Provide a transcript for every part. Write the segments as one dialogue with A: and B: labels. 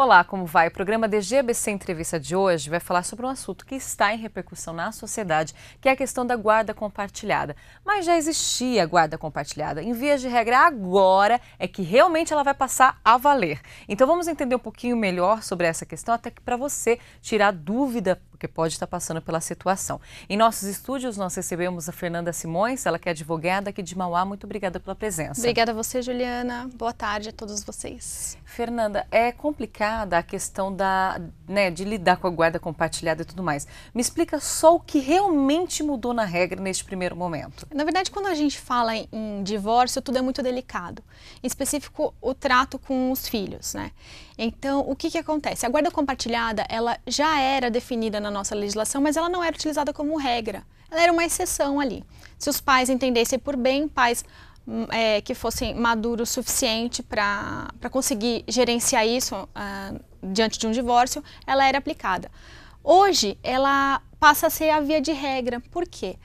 A: Olá, como vai? O programa DGABC Entrevista de hoje vai falar sobre um assunto que está em repercussão na sociedade, que é a questão da guarda compartilhada. Mas já existia a guarda compartilhada. Em vias de regra, agora é que realmente ela vai passar a valer. Então vamos entender um pouquinho melhor sobre essa questão, até que para você tirar dúvida, porque pode estar passando pela situação. Em nossos estúdios nós recebemos a Fernanda Simões, ela que é advogada aqui de Mauá. Muito obrigada pela presença.
B: Obrigada a você, Juliana. Boa tarde a todos vocês.
A: Fernanda, é complicada a questão de lidar com a guarda compartilhada e tudo mais. Me explica só o que realmente mudou na regra neste primeiro momento.
B: Na verdade, quando a gente fala em divórcio, tudo é muito delicado. Em específico, o trato com os filhos, né? Então, o que acontece? A guarda compartilhada, ela já era definida na nossa legislação, mas ela não era utilizada como regra. Ela era uma exceção ali. Se os pais entendessem por bem, pais que fossem maduros o suficiente para conseguir gerenciar isso diante de um divórcio, ela era aplicada. Hoje, ela passa a ser a via de regra. Por quê?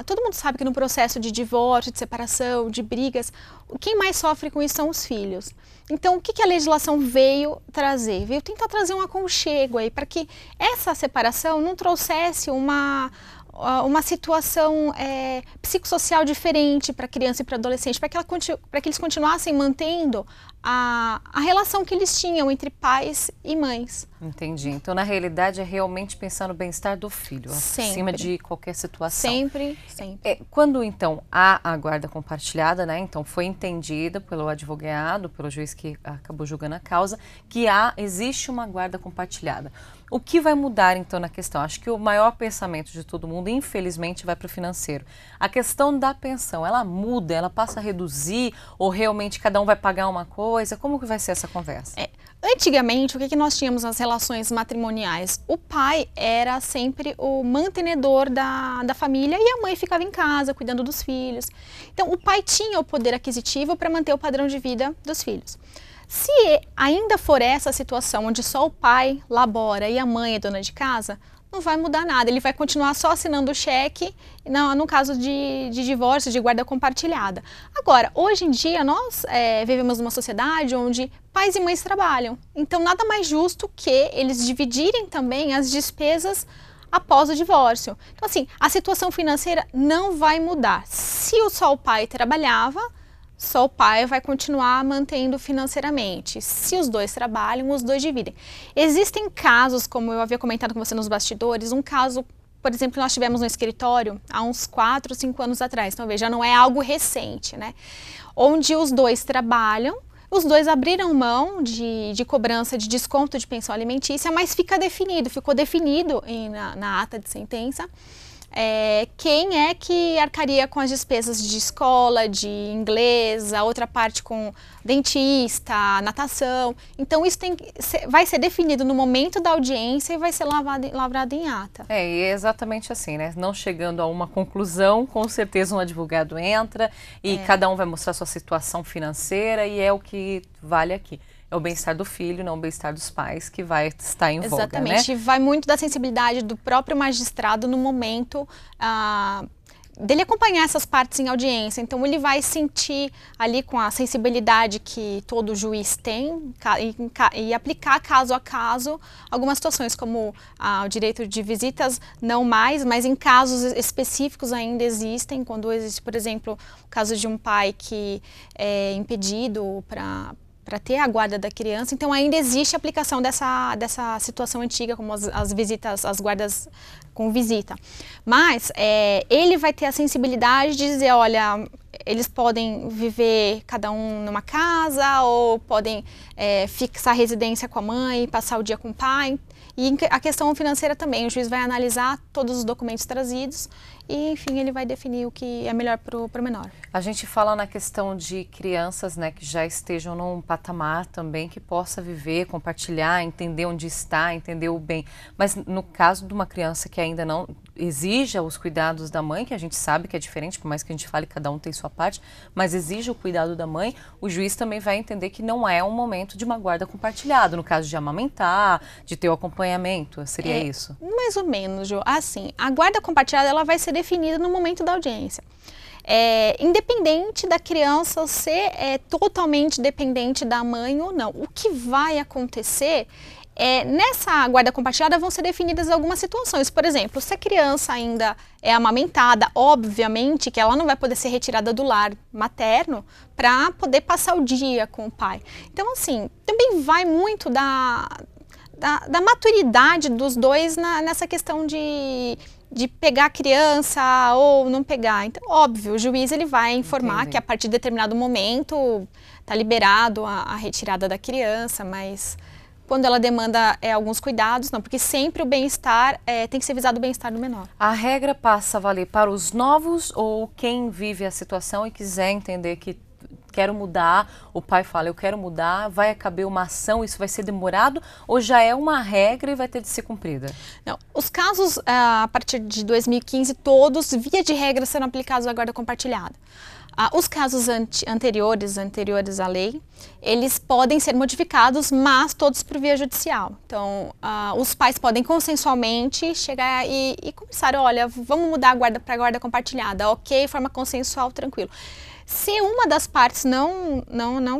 B: Todo mundo sabe que no processo de divórcio, de separação, de brigas, quem mais sofre com isso são os filhos. Então, o que a legislação veio trazer? Veio tentar trazer um aconchego aí para que essa separação não trouxesse uma situação psicossocial diferente para a criança e para o adolescente, para que eles continuassem mantendo a relação que eles tinham entre pais e mães.
A: Entendi. Então, na realidade, é realmente pensar no bem-estar do filho,
B: sempre,
A: acima de qualquer situação.
B: Sempre, sempre.
A: Quando, então, há a guarda compartilhada, né? Então, foi entendida pelo advogado, pelo juiz que acabou julgando a causa, que existe uma guarda compartilhada. O que vai mudar, então, na questão? Acho que o maior pensamento de todo mundo, infelizmente, vai para o financeiro. A questão da pensão, ela muda, ela passa a reduzir, ou realmente cada um vai pagar uma coisa? Como que vai ser essa conversa?
B: Antigamente, o que nós tínhamos nas relações matrimoniais? O pai era sempre o mantenedor da família e a mãe ficava em casa, cuidando dos filhos. Então, o pai tinha o poder aquisitivo para manter o padrão de vida dos filhos. Se ainda for essa situação, onde só o pai labora e a mãe é dona de casa, não vai mudar nada. Ele vai continuar só assinando o cheque no caso de divórcio, de guarda compartilhada. Agora, hoje em dia, nós vivemos numa sociedade onde pais e mães trabalham. Então, nada mais justo que eles dividirem também as despesas após o divórcio. Então, assim, a situação financeira não vai mudar. Se só o pai trabalhava, só o pai vai continuar mantendo financeiramente. Se os dois trabalham, os dois dividem. Existem casos, como eu havia comentado com você nos bastidores, um caso, por exemplo, que nós tivemos no escritório há uns 4, 5 anos atrás, então veja, não é algo recente, né? Onde os dois trabalham, os dois abriram mão de cobrança de desconto de pensão alimentícia, mas ficou definido na ata de sentença, quem é que arcaria com as despesas de escola, de inglês, a outra parte com dentista, natação. Então isso vai ser definido no momento da audiência e vai ser lavrado em ata.
A: E é exatamente assim, né? Não chegando a uma conclusão, com certeza um advogado entra e cada um vai mostrar sua situação financeira e é o que vale aqui. É o bem-estar do filho, não o bem-estar dos pais, que vai estar em voga, né?
B: Exatamente. Vai muito da sensibilidade do próprio magistrado no momento dele acompanhar essas partes em audiência. Então, ele vai sentir ali com a sensibilidade que todo juiz tem e aplicar caso a caso algumas situações, como o direito de visitas, não mais, mas em casos específicos ainda existem, quando existe, por exemplo, o caso de um pai que é impedido para ter a guarda da criança, então ainda existe a aplicação dessa situação antiga, como as visitas, as guardas com visita. Mas ele vai ter a sensibilidade de dizer, olha, eles podem viver cada um numa casa, ou podem fixar residência com a mãe, passar o dia com o pai. E a questão financeira também, o juiz vai analisar todos os documentos trazidos e, enfim, ele vai definir o que é melhor para o menor.
A: A gente fala na questão de crianças, né, que já estejam num patamar também, que possa viver, compartilhar, entender onde está, entender o bem. Mas no caso de uma criança que ainda não exija os cuidados da mãe, que a gente sabe que é diferente, por mais que a gente fale que cada um tem sua parte, mas exige o cuidado da mãe, o juiz também vai entender que não é um momento de uma guarda compartilhada, no caso de amamentar, de ter o acompanhamento, seria isso?
B: Mais ou menos, Jo. Assim, a guarda compartilhada ela vai ser definida no momento da audiência. independente da criança ser totalmente dependente da mãe ou não. O que vai acontecer nessa guarda compartilhada vão ser definidas algumas situações. Por exemplo, se a criança ainda é amamentada, obviamente que ela não vai poder ser retirada do lar materno para poder passar o dia com o pai. Então, assim, também vai muito da maturidade dos dois nessa questão de pegar a criança ou não pegar. Então, óbvio, o juiz ele vai informar que a partir de determinado momento está liberado a retirada da criança, mas quando ela demanda alguns cuidados, não, porque sempre o bem-estar, tem que ser visado o bem-estar do menor.
A: A regra passa a valer para os novos ou quem vive a situação e quiser entender que quero mudar, o pai fala, eu quero mudar, vai caber uma ação, isso vai ser demorado ou já é uma regra e vai ter de ser cumprida?
B: Não, os casos a partir de 2015, todos, via de regra, serão aplicados à guarda compartilhada. Os casos anteriores à lei, eles podem ser modificados, mas todos por via judicial. Então, os pais podem consensualmente chegar e conversar, olha, vamos mudar a guarda para a guarda compartilhada, ok, forma consensual, tranquilo. Se uma das partes não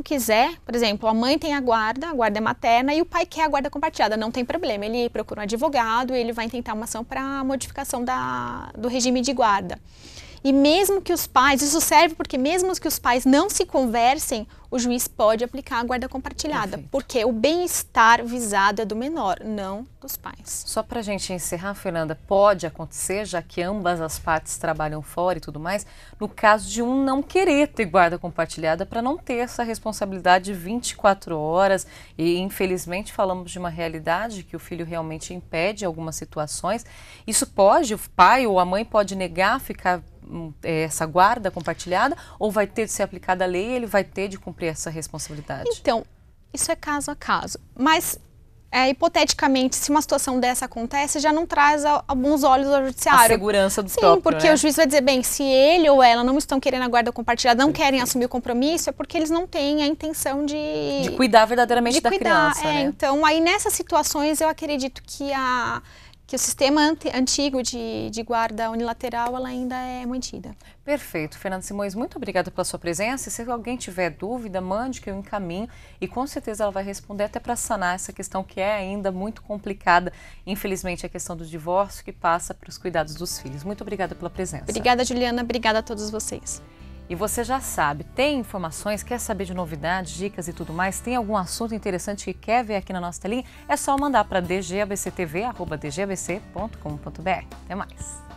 B: quiser, por exemplo, a mãe tem a guarda é materna e o pai quer a guarda compartilhada, não tem problema, ele procura um advogado, ele vai tentar uma ação para modificação do regime de guarda. E mesmo que os pais, isso serve porque mesmo que os pais não se conversem, o juiz pode aplicar a guarda compartilhada. Perfeito. Porque o bem-estar visado é do menor, não dos pais.
A: Só para a gente encerrar, Fernanda, pode acontecer, já que ambas as partes trabalham fora e tudo mais, no caso de um não querer ter guarda compartilhada para não ter essa responsabilidade de 24 horas e infelizmente falamos de uma realidade que o filho realmente impede algumas situações. Isso pode, o pai ou a mãe pode negar ficar essa guarda compartilhada ou vai ter de ser aplicada a lei e ele vai ter de cumprir essa responsabilidade?
B: Então, isso é caso a caso, mas hipoteticamente, se uma situação dessa acontece, já não traz alguns olhos ao judiciário.
A: A segurança do
B: Sim,
A: próprio,
B: porque o juiz vai dizer, bem, se ele ou ela não estão querendo a guarda compartilhada, não querem assumir o compromisso, é porque eles não têm a intenção de
A: cuidar verdadeiramente da criança, né?
B: Então, aí nessas situações, eu acredito que o sistema antigo de guarda unilateral ela ainda é mantida.
A: Perfeito. Fernanda Simões, muito obrigada pela sua presença. E se alguém tiver dúvida, mande que eu encaminho e com certeza ela vai responder até para sanar essa questão que é ainda muito complicada. Infelizmente, a questão do divórcio que passa para os cuidados dos filhos. Muito obrigada pela presença.
B: Obrigada, Juliana. Obrigada a todos vocês.
A: E você já sabe, tem informações, quer saber de novidades, dicas e tudo mais, tem algum assunto interessante que quer ver aqui na nossa telinha? É só mandar para dgabctv@dgabc.com.br. Até mais!